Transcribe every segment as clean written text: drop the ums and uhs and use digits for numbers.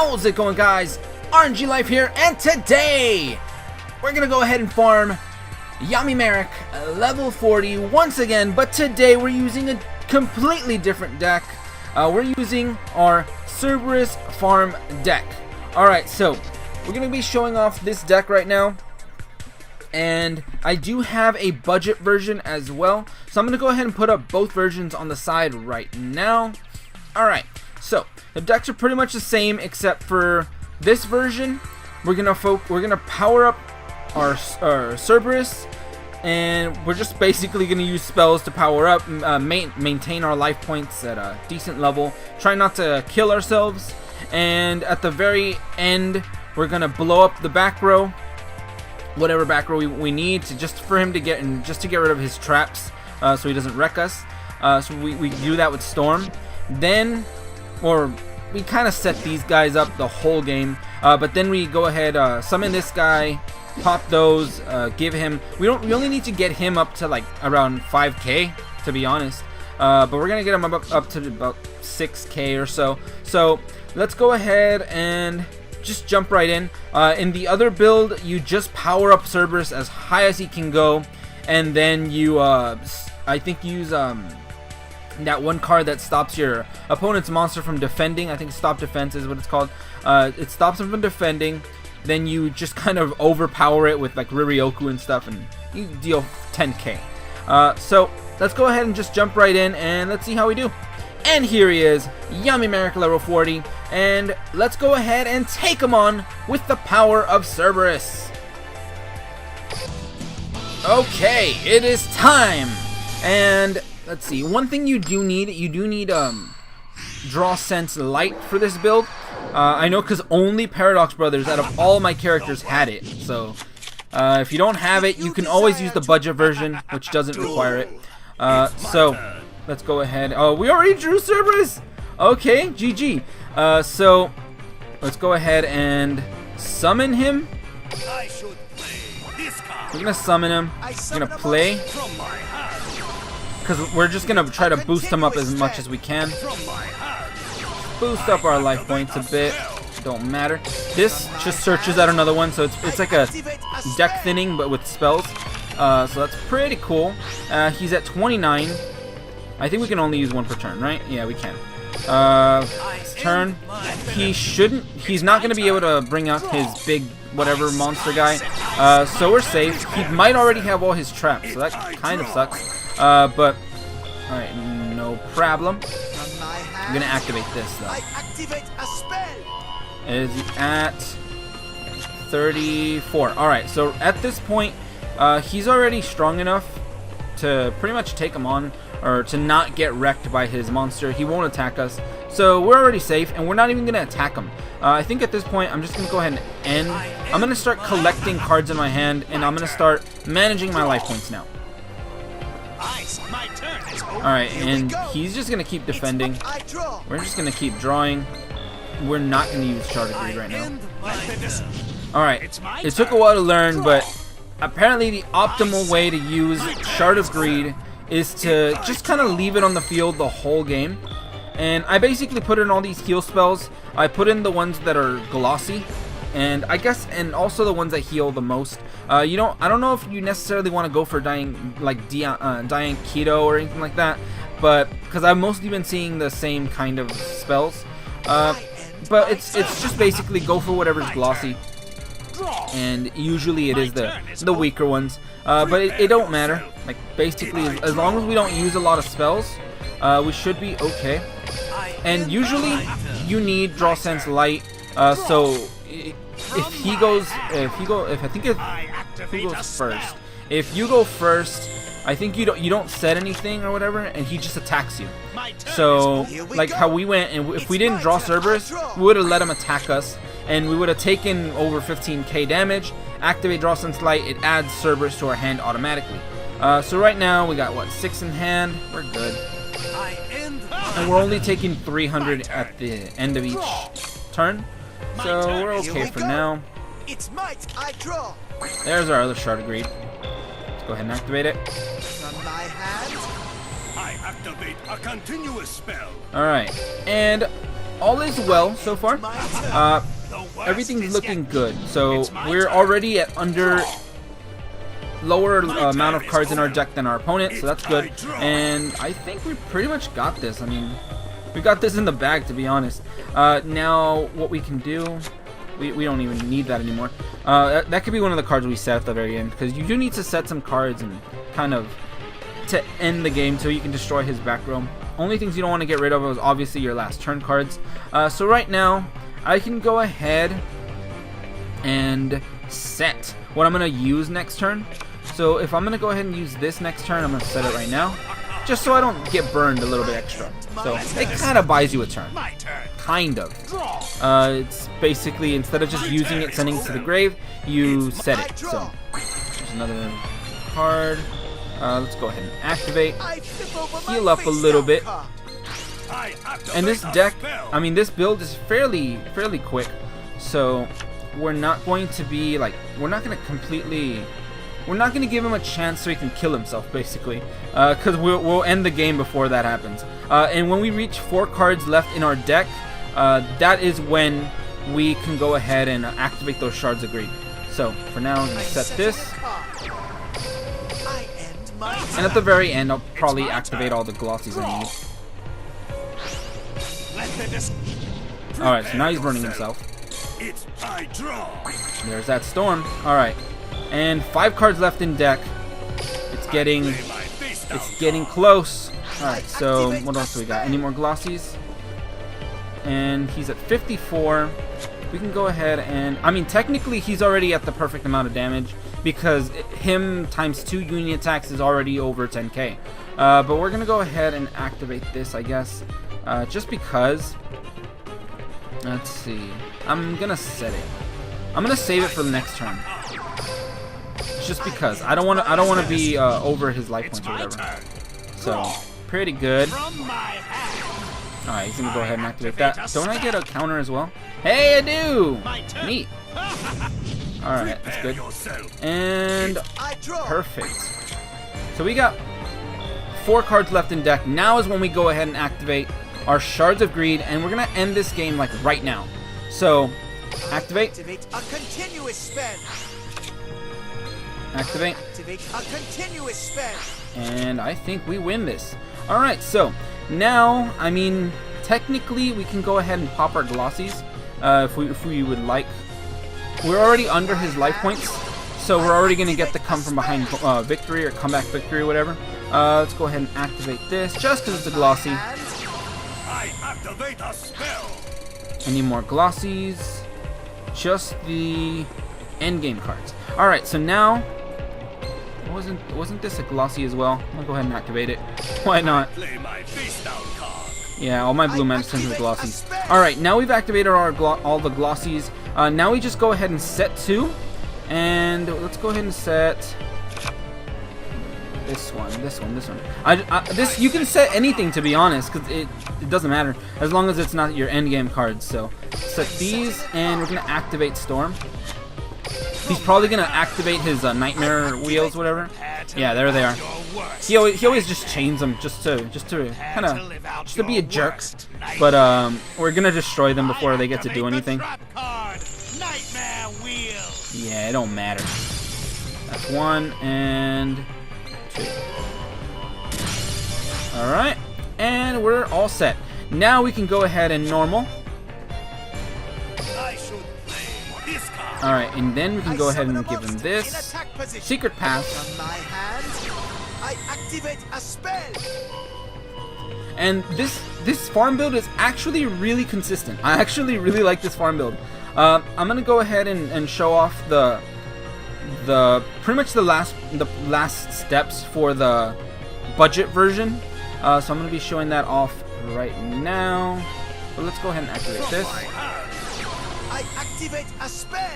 How's it going, guys? RNG Life here, and today we're gonna go ahead and farm YAMI Marik level 40 once again, but today we're using a completely different deck. We're using our Cerberus farm deck. Alright, so we're gonna be showing off this deck right now, and I do have a budget version as well, so I'm gonna go ahead and put up both versions on the side right now. Alright, so the decks are pretty much the same, except for this version we're gonna power up our Cerberus, and we're just basically gonna use spells to power up, maintain our life points at a decent level, try not to kill ourselves, and at the very end we're gonna blow up the back row, whatever back row we need to, just for him to get in, just to get rid of his traps, so he doesn't wreck us. So we do that with Storm. Then, or we kind of set these guys up the whole game, but then we go ahead, summon this guy, pop those, give him, we only need to get him up to like around 5k, to be honest, but we're gonna get him up to about 6k or so. So let's go ahead and just jump right in. In the other build, you just power up Cerberus as high as he can go, and then you I think use that one card that stops your opponent's monster from defending. I think stop defense is what it's called. It stops him from defending. Then you just kind of overpower it with like Ririoku and stuff, and you deal 10k. So let's go ahead and just jump right in, and let's see how we do. And here he is, YAMI Marik level 40, and let's go ahead and take him on with the power of Cerberus. Okay, it is time, and let's see. One thing you do need Draw Sense Light for this build. I know, because only Paradox Brothers out of all my characters had it. So if you don't have it, you can always use the budget version, which doesn't require it. So let's go ahead. Oh, we already drew Cerberus. Okay, GG. So let's go ahead and summon him. We're gonna summon him. We're gonna play, because we're just gonna try to boost him up as much as we can. Boost up our life points a bit. Don't matter. This just searches out another one, so it's like a deck thinning but with spells. So that's pretty cool. He's at 29. I think we can only use one per turn, right? Yeah, we can. Turn. He's not gonna be able to bring out his big whatever monster guy. So we're safe. He might already have all his traps, so that kind of sucks. But alright, no problem. I'm gonna activate this though. Is he at 34? Alright, so at this point, he's already strong enough to pretty much take him on, or to not get wrecked by his monster. He won't attack us, so we're already safe, and we're not even gonna attack him. I think at this point I'm just gonna go ahead and end. I'm gonna start collecting cards in my hand, and I'm gonna start managing my life points now. Alright, and he's just gonna keep defending. We're just gonna keep drawing. We're not gonna use Shard of Greed right now. Alright, it took a while to learn, but apparently the optimal way to use Shard of Greed is to just kind of leave it on the field the whole game. And I basically put in all these heal spells. I put in the ones that are glossy, and I guess, and also the ones that heal the most. I don't know if you necessarily want to go for dying keto or anything like that, but because I've mostly been seeing the same kind of spells. But it's just basically go for whatever's glossy, and usually it is the weaker ones. But it don't matter. Like basically, as long as we don't use a lot of spells, we should be okay. And usually you need Draw Sense Light. So if you go first. If you go first, I think you don't set anything or whatever, and he just attacks you. So like how we went, and if we didn't draw Cerberus, we would have let him attack us, and we would have taken over 15k damage. Activate Draw Sense Light, it adds Cerberus to our hand automatically. So right now we got what, 6 in hand. We're good, and we're only taking 300 at the end of each turn, so we're okay for now. There's our other Shard of Greed. Let's go ahead and activate it. I activate a continuous spell. Alright, and all is well so far. Everything's looking good. So we're already at under lower amount of cards in our deck than our opponent, so that's good. And I think we pretty much got this. I mean, we got this in the bag, to be honest. Now, what we can do, we don't even need that anymore. That could be one of the cards we set at the very end, because you do need to set some cards and kind of to end the game so you can destroy his back row. Only things you don't want to get rid of is obviously your last turn cards. So right now, I can go ahead and set what I'm going to use next turn. So if I'm going to go ahead and use this next turn, I'm going to set it right now, just so I don't get burned a little bit extra. So it kind of buys you a turn. Kind of. It's basically, instead of just using it, sending it to the grave, you set it. So there's another card. Let's go ahead and activate. Heal up a little bit. And this deck, I mean, this build is fairly quick. So we're not going to be like, we're not going to give him a chance so he can kill himself, basically, because we'll end the game before that happens. And when we reach 4 cards left in our deck, that is when we can go ahead and activate those Shards of Greed. So for now, I'm going to set this, and at the very end, I'll probably activate all the glossies I need. Alright, so now he's burning himself. There's that storm. Alright. And 5 cards left in deck. It's getting close. Alright, so what else do we got? Any more glossies? And he's at 54. We can go ahead and, I mean, technically he's already at the perfect amount of damage, because him times 2 union attacks is already over 10k. But we're gonna go ahead and activate this, I guess, just because. Let's see. I'm gonna set it. I'm gonna save it for the next turn. Just because I don't want to be over his life points or whatever. So pretty good. All right, he's gonna go ahead and activate that. Don't I get a counter as well? Hey, I do. Neat. All right, that's good. And perfect. So we got 4 cards left in deck. Now is when we go ahead and activate our Shards of Greed, and we're gonna end this game like right now. So activate. A continuous spell. Activate. A continuous spell. And I think we win this. Alright, so now, I mean, technically we can go ahead and pop our glossies if we would like. We're already under his life points, so we're already going to get the come from behind victory or comeback victory or whatever. Let's go ahead and activate this just because it's a glossy. I activate a spell. Any more glossies? Just the endgame cards. Alright, so now, wasn't this a glossy as well? I'm gonna go ahead and activate it. Why not? Play my face down card. Yeah, all my blue mana turns into glossies. Alright, now we've activated all the glossies. Now we just go ahead and set 2. And let's go ahead and set this one. This, you can set anything, to be honest, because it doesn't matter as long as it's not your endgame cards. So set these, and we're gonna activate Storm. He's probably gonna activate his nightmare wheels, whatever. Yeah, there they are. He always just chains them just to be a jerk. But we're gonna destroy them before they get to do anything. Yeah, it don't matter. That's 1 and 2. All right, and we're all set. Now we can go ahead and normal. Alright, and then we can go ahead and give him this secret pass. And this farm build is actually really consistent. I actually really like this farm build. I'm gonna go ahead and show off the pretty much the last steps for the budget version. So I'm gonna be showing that off right now. But let's go ahead and activate this. I activate a spell.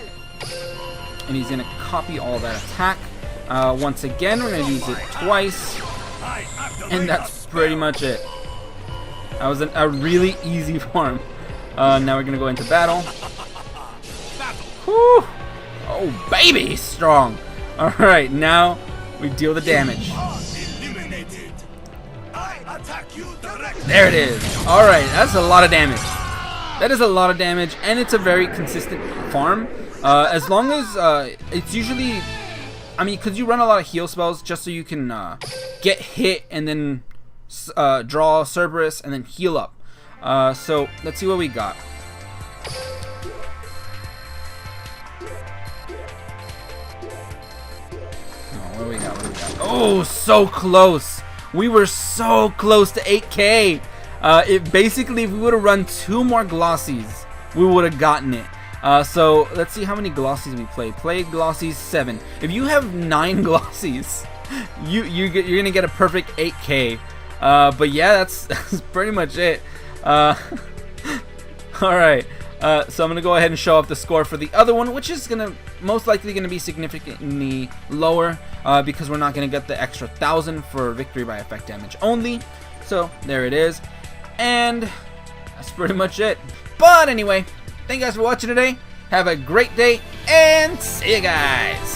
And he's gonna copy all that attack. Once again, we're gonna use it twice, and that's pretty much it. That was a really easy farm. Now we're gonna go into battle. Whew. Oh baby, he's strong. All right, now we deal the damage. There it is. All right, that's a lot of damage. That is a lot of damage, and it's a very consistent farm. As long as it's usually, I mean, because you run a lot of heal spells just so you can get hit and then draw Cerberus and then heal up. So let's see what we got. What do we got? Oh, so close. We were so close to 8K. It basically, if we would have run 2 more glossies, we would have gotten it. So let's see how many glossies we play. Play glossies 7. If you have 9 glossies, you're gonna get a perfect 8K. But yeah, that's pretty much it. All right. So I'm gonna go ahead and show off the score for the other one, which is most likely gonna be significantly lower because we're not gonna get the extra 1,000 for victory by effect damage only. So there it is, and that's pretty much it. But anyway, thank you guys for watching today. Have a great day, and see you guys.